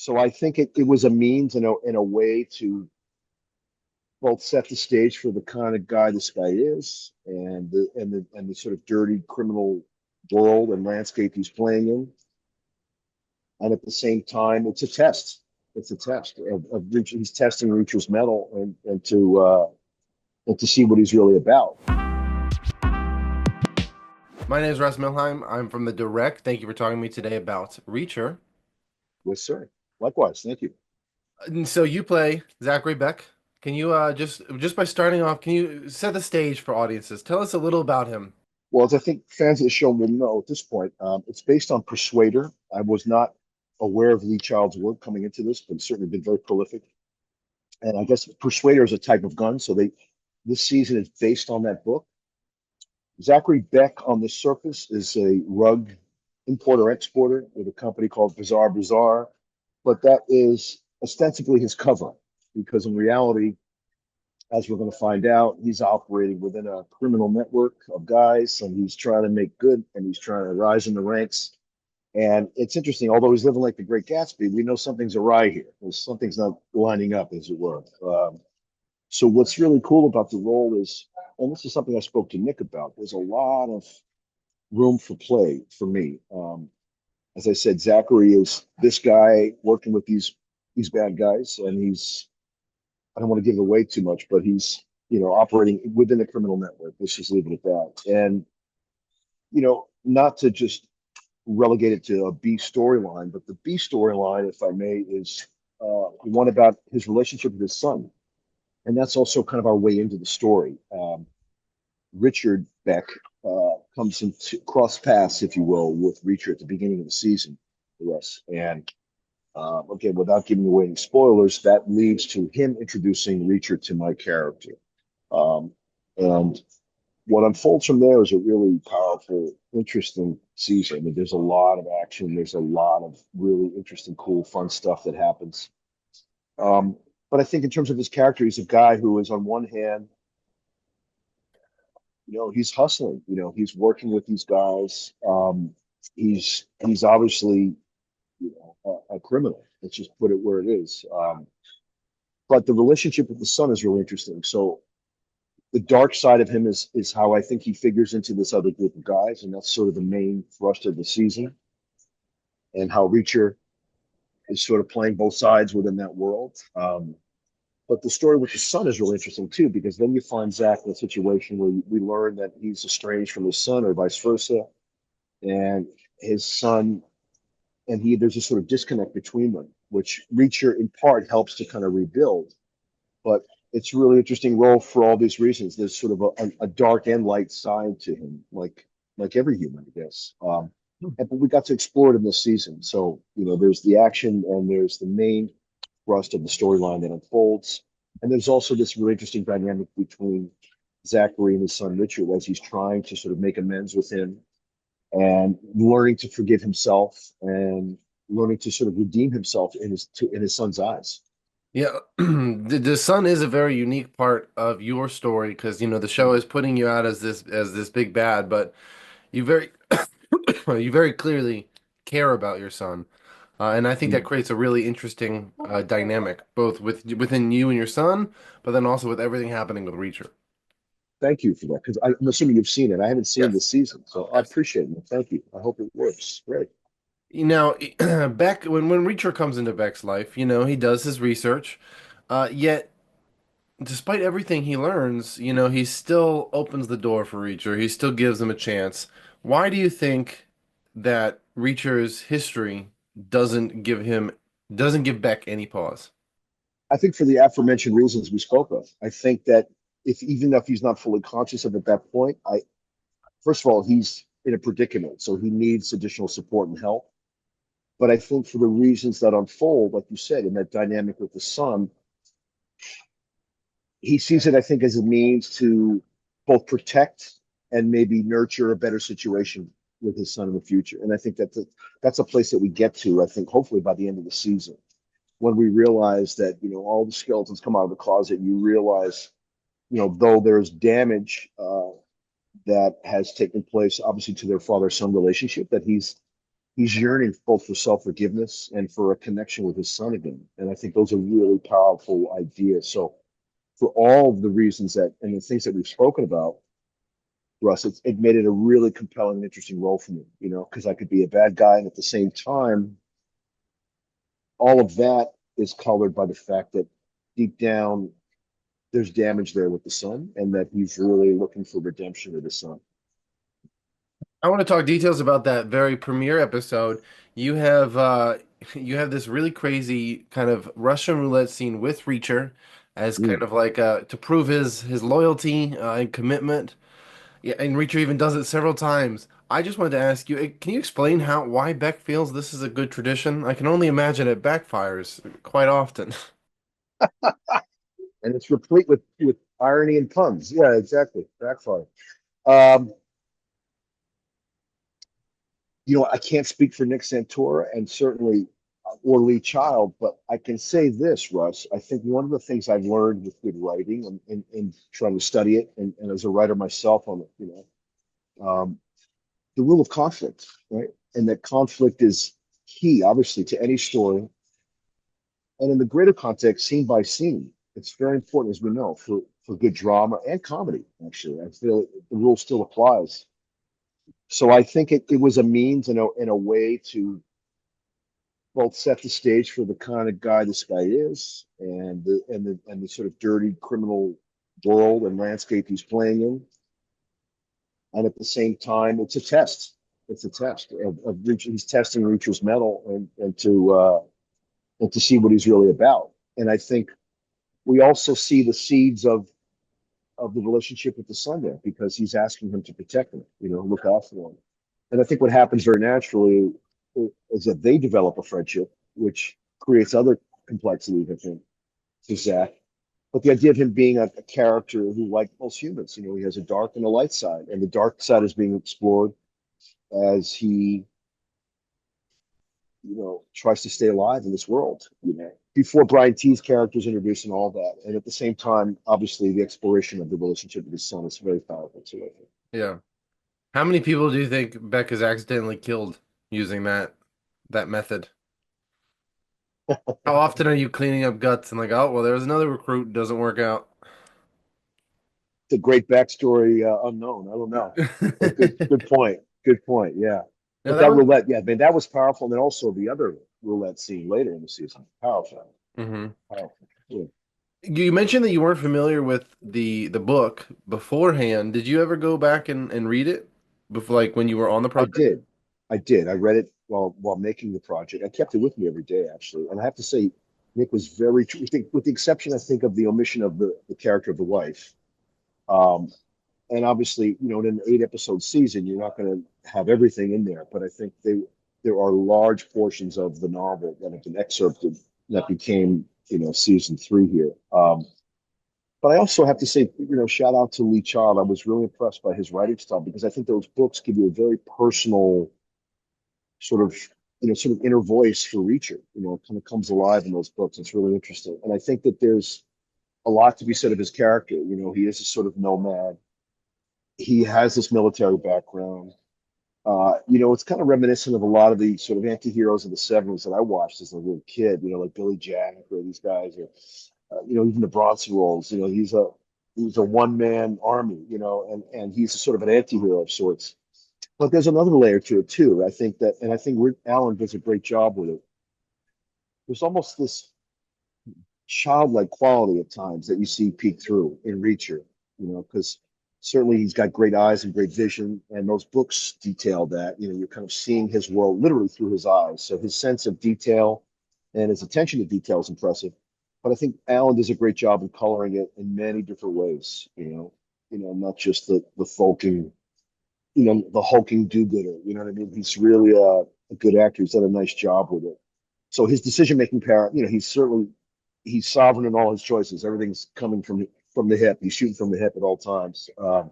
So I think it was a means in a way to both set the stage for the kind of guy this guy is and the sort of dirty criminal world and landscape he's playing in. And at the same time, it's a test. It's a test of he's testing Reacher's mettle and to see what he's really about. My name is Russ Milheim. I'm from The Direct. Thank you for talking to me today about Reacher. Yes, sir. Likewise, thank you. And so you play Zachary Beck. Can you just by starting off, can you set the stage for audiences? Tell us a little about him. Well, as I think fans of the show will know at this point, it's based on Persuader. I was not aware of Lee Child's work coming into this, but it's certainly been very prolific. And I guess Persuader is a type of gun, so this season is based on that book. Zachary Beck on the surface is a rug importer exporter with a company called Bizarre Bazaar, but that is ostensibly his cover because in reality, as we're going to find out, he's operating within a criminal network of guys and he's trying to make good and he's trying to rise in the ranks. And it's interesting, although he's living like the Great Gatsby, we know something's awry here. Something's not lining up, as it were. So what's really cool about the role is, and this is something I spoke to Nick about, there's a lot of room for play for me. As I said, Zachary is this guy working with these bad guys, and I don't want to give away too much, but he's operating within a criminal network. Let's just leave it at that. And not to just relegate it to a B storyline, but the B storyline, if I may, is one about his relationship with his son, and that's also kind of our way into the story. Richard Beck comes into cross paths, if you will, with Reacher at the beginning of the season for us. And again, without giving away any spoilers, that leads to him introducing Reacher to my character. And what unfolds from there is a really powerful, interesting season. I mean, there's a lot of action. There's a lot of really interesting, cool, fun stuff that happens. But I think in terms of his character, he's a guy who is on one hand, he's hustling. He's working with these guys. He's obviously, a criminal. Let's just put it where it is. But the relationship with the son is really interesting. So the dark side of him is how I think he figures into this other group of guys, and that's sort of the main thrust of the season, and how Reacher is sort of playing both sides within that world. But the story with the son is really interesting too, because then you find Zach in a situation where we learn that he's estranged from his son, or vice versa, and his son there's a sort of disconnect between them, which Reacher in part helps to kind of rebuild. But it's a really interesting role for all these reasons. There's sort of a dark and light side to him, like every human, I guess. But we got to explore it in this season. So there's the action and there's the main thrust of the storyline that unfolds, and there's also this really interesting dynamic between Zachary and his son Richard as he's trying to sort of make amends with him and learning to forgive himself and learning to sort of redeem himself in his son's eyes. Yeah, the son is a very unique part of your story because the show is putting you out as this big bad, but you very you very clearly care about your son. And I think that creates a really interesting dynamic, both within you and your son, but then also with everything happening with Reacher. Thank you for that, because I'm assuming you've seen it. I haven't seen Yes. this season, so I Yes. appreciate it. Thank you. I hope it works. Great. Now, Beck, when Reacher comes into Beck's life, he does his research, yet despite everything he learns, he still opens the door for Reacher. He still gives him a chance. Why do you think that Reacher's history doesn't give him doesn't give Beck any pause? I think for the aforementioned reasons we spoke of, I think that if even if he's not fully conscious of at that point, I first of all he's in a predicament, so he needs additional support and help. But I think for the reasons that unfold, like you said, in that dynamic with the son, he sees it, I think, as a means to both protect and maybe nurture a better situation with his son in the future. And I think that's a place that we get to, I think, hopefully by the end of the season, when we realize that, all the skeletons come out of the closet, you realize, though there's damage that has taken place, obviously, to their father-son relationship, that he's he's yearning both for self-forgiveness and for a connection with his son again. And I think those are really powerful ideas. So for all of the reasons that and the things that we've spoken about, Russ, it made it a really compelling and interesting role for me, because I could be a bad guy and at the same time, all of that is colored by the fact that deep down there's damage there with the son and that he's really looking for redemption with his son. I want to talk details about that very premiere episode. You have you have this really crazy kind of Russian roulette scene with Reacher as kind Mm. of like to prove his loyalty and commitment. Yeah, and Reacher even does it several times. I just wanted to ask you, can you explain how why Beck feels this is a good tradition? I can only imagine it backfires quite often. And it's replete with irony and puns. Yeah, exactly. Backfire. Um, I can't speak for Nick Santora and certainly or Lee Child, but I can say this, Russ. I think one of the things I've learned with good writing and trying to study it, and as a writer myself on it, the rule of conflict, right? And that conflict is key, obviously, to any story. And in the greater context, scene by scene, it's very important, as we know, for good drama and comedy, actually. I feel the rule still applies. So I think it was a means in a way to both set the stage for the kind of guy this guy is and the sort of dirty criminal world and landscape he's playing in. And at the same time, it's a test. It's a test of Reach. He's testing Reacher's mettle and to see what he's really about. And I think we also see the seeds of the relationship with the son there because he's asking him to protect him, look out for him. And I think what happens very naturally is that they develop a friendship, which creates other complexity, I think, to Zach. But the idea of him being a character who, like most humans, he has a dark and a light side, and the dark side is being explored as he, tries to stay alive in this world, before Brian T's character is introduced and all that. And at the same time, obviously, the exploration of the relationship with his son is very powerful too, I think. Yeah. How many people do you think Beck has accidentally killed using that method? How often are you cleaning up guts and like, oh, well, there's another recruit, doesn't work out. It's a great backstory unknown. I don't know. But good point. Good point. Yeah. Now But that that was roulette, yeah, man, that was powerful. And then also the other roulette scene later in the season. Powerful. hmm Powerful. Yeah. You mentioned that you weren't familiar with the book beforehand. Did you ever go back and read it before, like when you were on the I project? did. I did. I read it while making the project. I kept it with me every day, actually. And I have to say, Nick was very true. With the exception, I think, of the omission of the character of the wife. Um, and obviously, in an 8 episode season, you're not going to have everything in there. But I think there are large portions of the novel that have been excerpted that became, season 3 here. But I also have to say, shout out to Lee Child. I was really impressed by his writing style because I think those books give you a very personal sort of, sort of inner voice for Reacher. It kind of comes alive in those books. It's really interesting. And I think that there's a lot to be said of his character. He is a sort of nomad. He has this military background. It's kind of reminiscent of a lot of the sort of anti-heroes of the 70s that I watched as a little kid, like Billy Jack or these guys, or, even the Bronson Rolls. He's a one-man army, and he's a sort of an anti-hero of sorts. But there's another layer to it too. I think Rick Allen does a great job with it. There's almost this childlike quality at times that you see peek through in Reacher, because certainly he's got great eyes and great vision, and those books detail that. You're kind of seeing his world literally through his eyes. So his sense of detail and his attention to detail is impressive. But I think Alan does a great job in coloring it in many different ways. Not just the folking, the hulking do-gooder. You know what I mean? He's really a good actor. He's done a nice job with it. So his decision-making power, he's sovereign in all his choices. Everything's coming from the hip. He's shooting from the hip at all times. So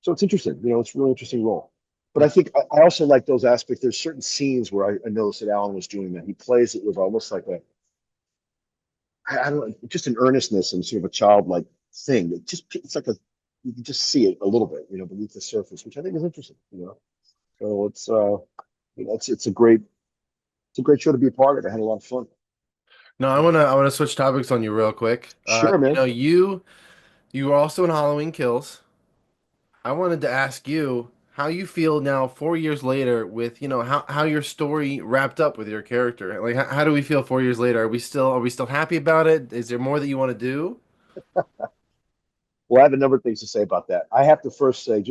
it's interesting. It's a really interesting role. But I think I also like those aspects. There's certain scenes where I noticed that Alan was doing that. He plays it with almost like I don't know, just an earnestness and sort of a childlike thing. It's like you can just see it a little bit, beneath the surface, which I think is interesting. So It's a great show to be a part of. I had a lot of fun. No, I wanna switch topics on you real quick. Sure, man. You were also in Halloween Kills. I wanted to ask you how you feel now, 4 years later, with how your story wrapped up with your character. Like, how do we feel 4 years later? Are we still happy about it? Is there more that you want to do? Well, I have a number of things to say about that. I have to first say,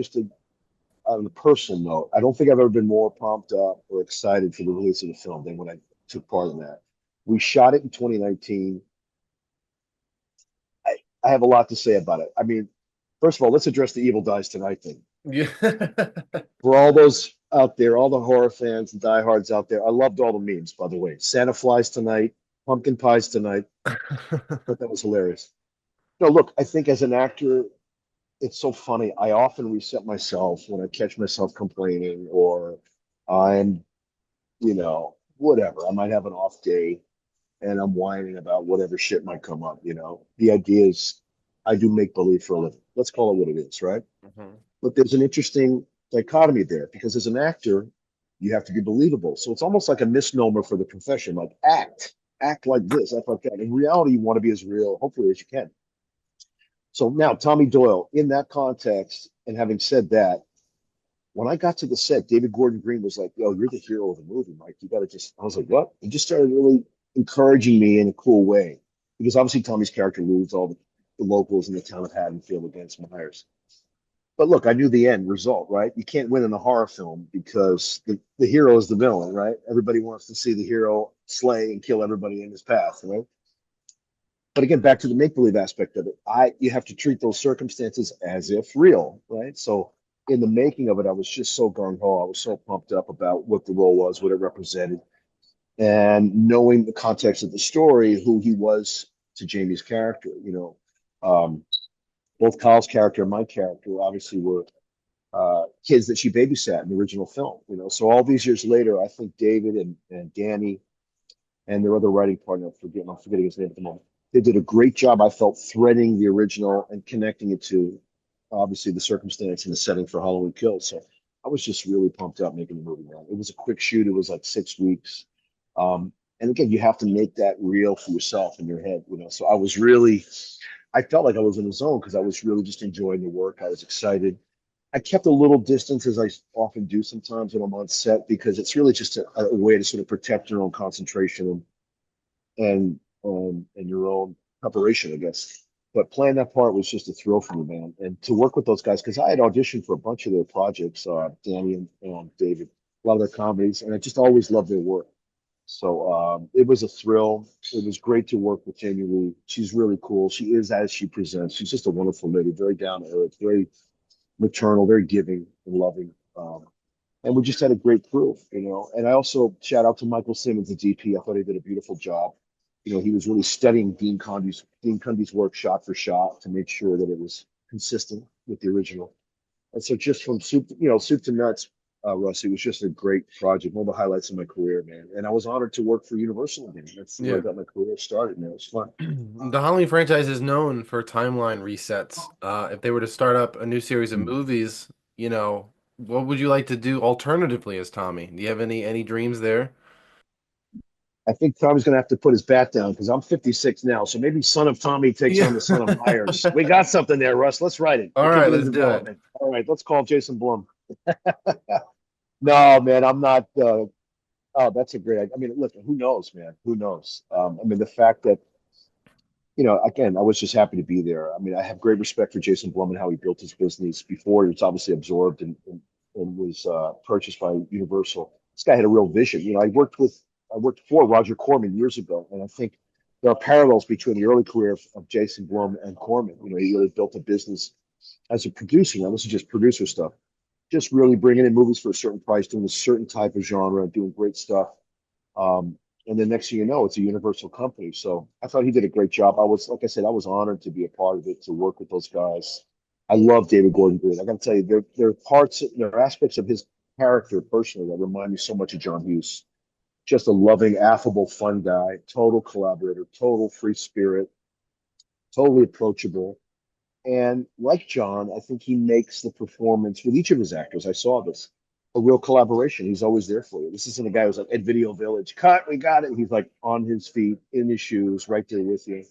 on a personal note, I don't think I've ever been more pumped up or excited for the release of the film than when I took part in that. We shot it in 2019. I, I have a lot to say about it. I mean, first of all, let's address the Evil Dies Tonight thing. Yeah. For all those out there, all the horror fans and diehards out there, I loved all the memes, by the way. Santa flies tonight, pumpkin pies tonight. But that was hilarious. No, look, I think as an actor, it's so funny. I often reset myself when I catch myself complaining or I'm, whatever. I might have an off day and I'm whining about whatever shit might come up. The idea is I do make believe for a living. Let's call it what it is, right? Mhm. But there's an interesting dichotomy there because as an actor, you have to be believable. So it's almost like a misnomer for the profession, like act like this, act like that. In reality, you want to be as real, hopefully, as you can. So now, Tommy Doyle, in that context, and having said that, when I got to the set, David Gordon Green was like, "Yo, you're the hero of the movie, Mike. You got to just." I was like, "What?" He just started really encouraging me in a cool way because obviously Tommy's character leads all the locals in the town of Haddonfield against Myers. But look, I knew the end result, right? You can't win in a horror film because the hero is the villain, right? Everybody wants to see the hero slay and kill everybody in his path, right? But again, back to the make believe aspect of it, you have to treat those circumstances as if real, right? So in the making of it, I was just so gung ho. I was so pumped up about what the role was, what it represented, and knowing the context of the story, who he was to Jamie's character. Both Kyle's character and my character obviously were kids that she babysat in the original film. So all these years later, I think David and Danny and their other writing partner, I'm forgetting his name at the moment. They did a great job, I felt, threading the original and connecting it to obviously the circumstance and the setting for Halloween Kills. So I was just really pumped up making the movie, man. It was a quick shoot. It was like 6 weeks. And again, you have to make that real for yourself in your head. So I felt like I was in the zone because I was really just enjoying the work. I was excited. I kept a little distance as I often do sometimes when I'm on set because it's really just a way to sort of protect your own concentration and your own preparation, I guess. But playing that part was just a thrill for me, man. And to work with those guys, because I had auditioned for a bunch of their projects, Danny and David, a lot of their comedies, and I just always loved their work. So it was a thrill. It was great to work with Jamie Lee. She's really cool. She is as she presents. She's just a wonderful lady, very down to earth, very maternal, very giving and loving. And we just had a great crew. And I also shout out to Michael Simmons, the DP. I thought he did a beautiful job. He was really studying Dean Cundy's work shot for shot to make sure that it was consistent with the original. And so just from soup to nuts, Russ, it was just a great project. One of the highlights of my career, man. And I was honored to work for Universal again. That's where I Yeah. got my career started, man. It was fun. The Halloween franchise is known for timeline resets. If they were to start up a new series of movies, what would you like to do alternatively as Tommy? Do you have any dreams there? I think Tommy's going to have to put his bat down because I'm 56 now. So maybe Son of Tommy takes Yeah. on the Son of Myers. We got something there, Russ. Let's write it. All It could right, be in let's do it. development. All right, let's call Jason Blum. No, man, I'm not. Oh, that's a great idea. I mean, look, who knows, man? Who knows? I mean, the fact that again, I was just happy to be there. I mean, I have great respect for Jason Blum and how he built his business before he was obviously absorbed and was purchased by Universal. This guy had a real vision. I worked for Roger Corman years ago, and I think there are parallels between the early career of Jason Blum and Corman. He really built a business as a producer. Now, this is just producer stuff, just really bringing in movies for a certain price, doing a certain type of genre, doing great stuff. Um, and then next thing you know, it's a universal company. So I thought he did a great job. Like I said, I was honored to be a part of it, to work with those guys. I love David Gordon Green. I got to tell you, there are aspects of his character personally that remind me so much of John Hughes. Just a loving, affable, fun guy, total collaborator, total free spirit, totally approachable. And like John, I think he makes the performance with each of his actors. I saw this a real collaboration. He's always there for you. This isn't a guy who's like at Video Village, cut, we got it. He's like on his feet, in his shoes, right there with you.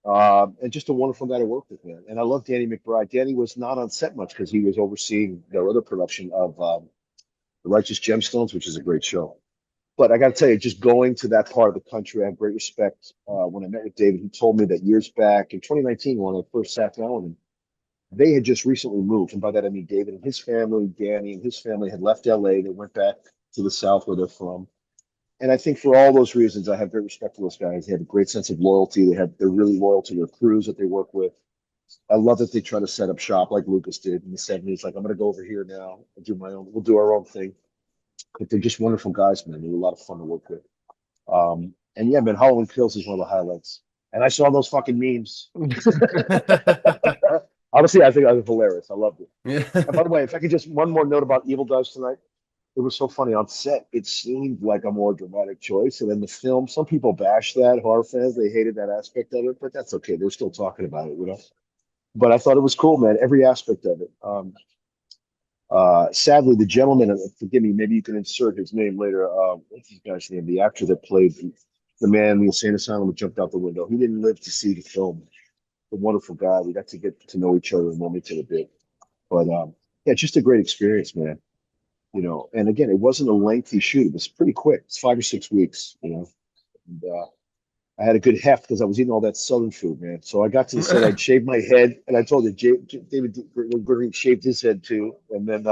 And just a wonderful guy to work with, man. And I love Danny McBride. Danny was not on set much because he was overseeing their other production of The Righteous Gemstones, which is a great show. But I got to tell you, just going to that part of the country, I have great respect. When I met with David, he told me that years back in 2019, when I first sat down with him, they had just recently moved. And by that, I mean David and his family, Danny and his family had left LA. They went back to the South where they're from. And I think for all those reasons, I have great respect for those guys. They have a great sense of loyalty. They're really loyal to their crews that they work with. I love that they try to set up shop like Lucas did in the 70s. Like, I'm going to go over here now and do my own, we'll do our own thing. But they're just wonderful guys, man. They were a lot of fun to work with. And yeah, man, Halloween Kills is one of the highlights. And I saw those fucking memes. Honestly, I think I was hilarious. I loved it. And by Yeah. the way, if I could just one more note about Evil Does tonight, it was so funny on set. It seemed like a more dramatic choice, and in the film, some people bash that. Horror fans, they hated that aspect of it, but that's okay. They're still talking about it, you know. But I thought it was cool, man. Every aspect of it. Sadly, the gentleman, forgive me, maybe you can insert his name later. What's his guy's name? The actor that played the man in the insane asylum who jumped out the window. He didn't live to see the film. A wonderful guy. We got to get to know each other and know each other a bit. But yeah, just a great experience, man. You know, and again, it wasn't a lengthy shoot. It was pretty quick. It's 5 or 6 weeks, you know. And, I had a good heft because I was eating all that southern food, man. So I got to the set, I'd shaved my head, and I told you, David Green shaved his head too. And then,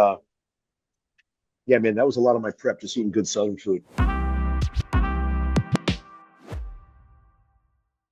yeah, man, that was a lot of my prep, just eating good southern food.